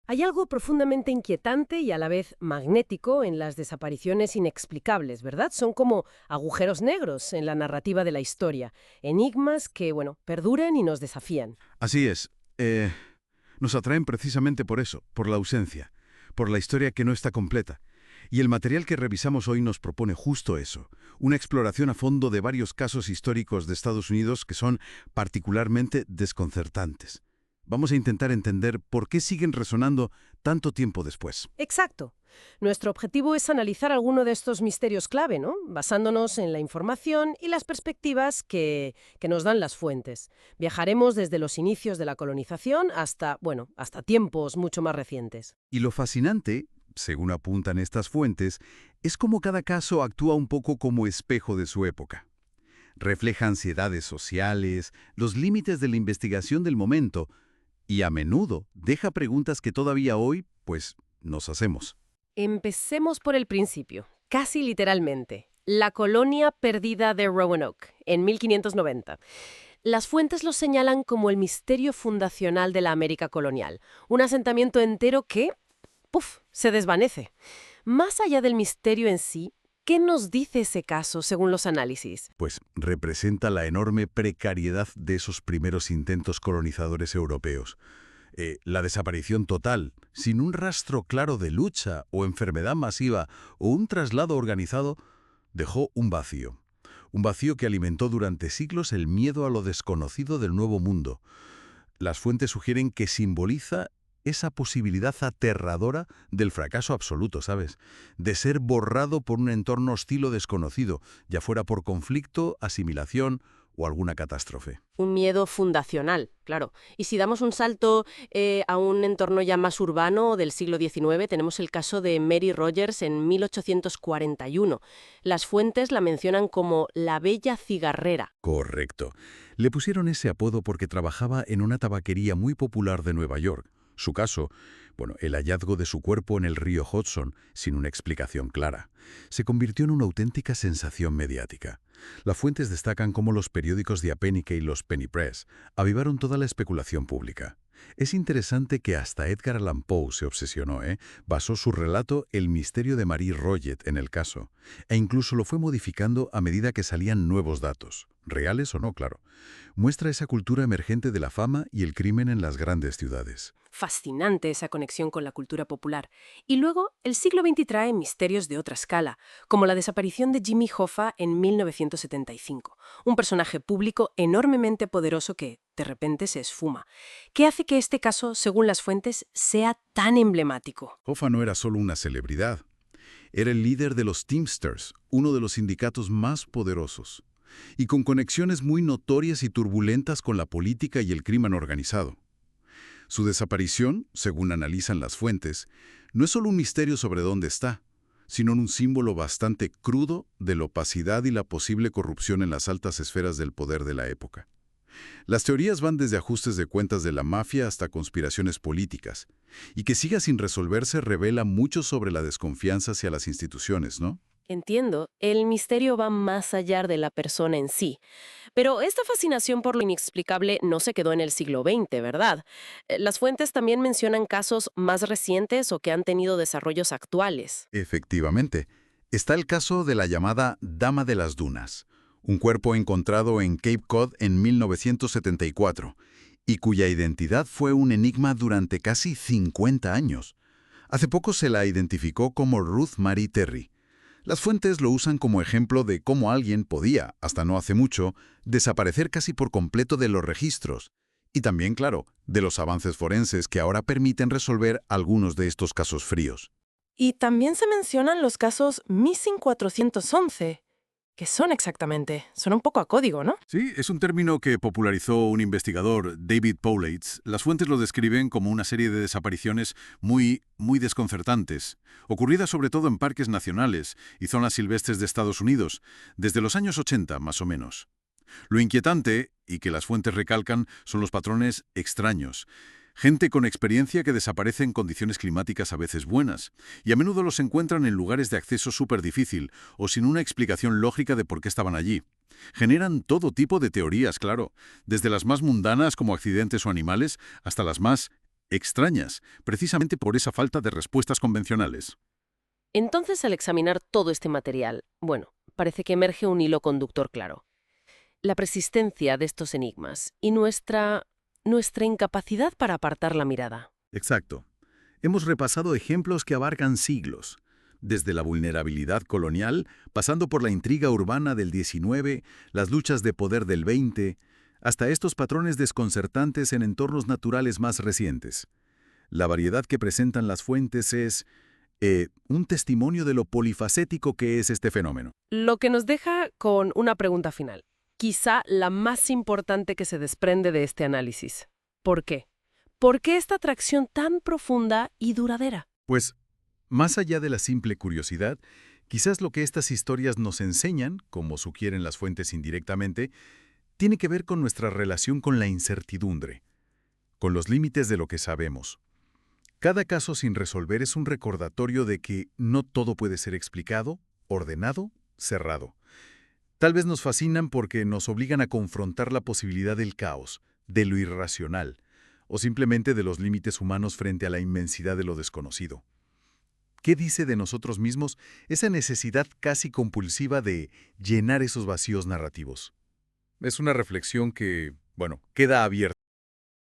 Hay algo profundamente inquietante y a la vez magnético en las desapariciones inexplicables, ¿verdad? Son como agujeros negros en la narrativa de la historia, enigmas que, bueno, perduran y nos desafían. Así es. Nos atraen precisamente por eso, por la ausencia, por la historia que no está completa. Y el material que revisamos hoy nos propone justo eso, una exploración a fondo de varios casos históricos de Estados Unidos que son particularmente desconcertantes. Vamos a intentar entender por qué siguen resonando tanto tiempo después. Exacto. Nuestro objetivo es analizar alguno de estos misterios clave, ¿no? Basándonos en la información y las perspectivas que nos dan las fuentes. Viajaremos desde los inicios de la colonización hasta, bueno, hasta tiempos mucho más recientes. Y lo fascinante, según apuntan estas fuentes, es cómo cada caso actúa un poco como espejo de su época. Refleja ansiedades sociales, los límites de la investigación del momento, y a menudo deja preguntas que todavía hoy, pues, nos hacemos. Empecemos por el principio, casi literalmente. La colonia perdida de Roanoke, en 1590. Las fuentes lo señalan como el misterio fundacional de la América colonial, un asentamiento entero que, ¡puf!, se desvanece. Más allá del misterio en sí, ¿qué nos dice ese caso según los análisis? Pues representa la enorme precariedad de esos primeros intentos colonizadores europeos. La desaparición total, sin un rastro claro de lucha o enfermedad masiva o un traslado organizado, dejó un vacío. Un vacío que alimentó durante siglos el miedo a lo desconocido del Nuevo Mundo. Las fuentes sugieren que simboliza esa posibilidad aterradora del fracaso absoluto, ¿sabes? De ser borrado por un entorno hostil o desconocido, ya fuera por conflicto, asimilación o alguna catástrofe. Un miedo fundacional, claro. Y si damos un salto a un entorno ya más urbano del siglo XIX, tenemos el caso de Mary Rogers en 1841. Las fuentes la mencionan como la bella cigarrera. Correcto. Le pusieron ese apodo porque trabajaba en una tabaquería muy popular de Nueva York. Su caso, bueno, el hallazgo de su cuerpo en el río Hudson, sin una explicación clara, se convirtió en una auténtica sensación mediática. Las fuentes destacan cómo los periódicos The Apenique y los Penny Press avivaron toda la especulación pública. Es interesante que hasta Edgar Allan Poe se obsesionó, basó su relato El misterio de Marie Roget en el caso, e incluso lo fue modificando a medida que salían nuevos datos, reales o no, claro. Muestra esa cultura emergente de la fama y el crimen en las grandes ciudades. Fascinante esa conexión con la cultura popular. Y luego, el siglo XX trae misterios de otra escala, como la desaparición de Jimmy Hoffa en 1975, un personaje público enormemente poderoso que, de repente, se esfuma. ¿Qué hace que este caso, según las fuentes, sea tan emblemático? Hoffa no era solo una celebridad. Era el líder de los Teamsters, uno de los sindicatos más poderosos, y con conexiones muy notorias y turbulentas con la política y el crimen organizado. Su desaparición, según analizan las fuentes, no es solo un misterio sobre dónde está, sino un símbolo bastante crudo de la opacidad y la posible corrupción en las altas esferas del poder de la época. Las teorías van desde ajustes de cuentas de la mafia hasta conspiraciones políticas, y que siga sin resolverse revela mucho sobre la desconfianza hacia las instituciones, ¿no? Entiendo, el misterio va más allá de la persona en sí. Pero esta fascinación por lo inexplicable no se quedó en el siglo XX, ¿verdad? Las fuentes también mencionan casos más recientes o que han tenido desarrollos actuales. Efectivamente, está el caso de la llamada Dama de las Dunas, un cuerpo encontrado en Cape Cod en 1974, y cuya identidad fue un enigma durante casi 50 años. Hace poco se la identificó como Ruth Mary Terry. Las fuentes lo usan como ejemplo de cómo alguien podía, hasta no hace mucho, desaparecer casi por completo de los registros. Y también, claro, de los avances forenses que ahora permiten resolver algunos de estos casos fríos. Y también se mencionan los casos Missing 411. ¿Qué son exactamente? Suena un poco a código, ¿no? Sí, es un término que popularizó un investigador, David Paulatz. Las fuentes lo describen como una serie de desapariciones muy desconcertantes, ocurridas sobre todo en parques nacionales y zonas silvestres de Estados Unidos, desde los años 80 más o menos. Lo inquietante, y que las fuentes recalcan, son los patrones extraños. Gente con experiencia que desaparece en condiciones climáticas a veces buenas, y a menudo los encuentran en lugares de acceso súper difícil o sin una explicación lógica de por qué estaban allí. Generan todo tipo de teorías, claro, desde las más mundanas como accidentes o animales hasta las más Extrañas, precisamente por esa falta de respuestas convencionales. Entonces, al examinar todo este material, bueno, parece que emerge un hilo conductor claro. La persistencia de estos enigmas y nuestra incapacidad para apartar la mirada. Exacto. Hemos repasado ejemplos que abarcan siglos, desde la vulnerabilidad colonial, pasando por la intriga urbana del XIX, las luchas de poder del XX, hasta estos patrones desconcertantes en entornos naturales más recientes. La variedad que presentan las fuentes es un testimonio de lo polifacético que es este fenómeno. Lo que nos deja con una pregunta final, quizá la más importante que se desprende de este análisis. ¿Por qué? ¿Por qué esta atracción tan profunda y duradera? Pues, más allá de la simple curiosidad, quizás lo que estas historias nos enseñan, como sugieren las fuentes indirectamente, tiene que ver con nuestra relación con la incertidumbre, con los límites de lo que sabemos. Cada caso sin resolver es un recordatorio de que no todo puede ser explicado, ordenado, cerrado. Tal vez nos fascinan porque nos obligan a confrontar la posibilidad del caos, de lo irracional, o simplemente de los límites humanos frente a la inmensidad de lo desconocido. ¿Qué dice de nosotros mismos esa necesidad casi compulsiva de llenar esos vacíos narrativos? Es una reflexión que, bueno, queda abierta.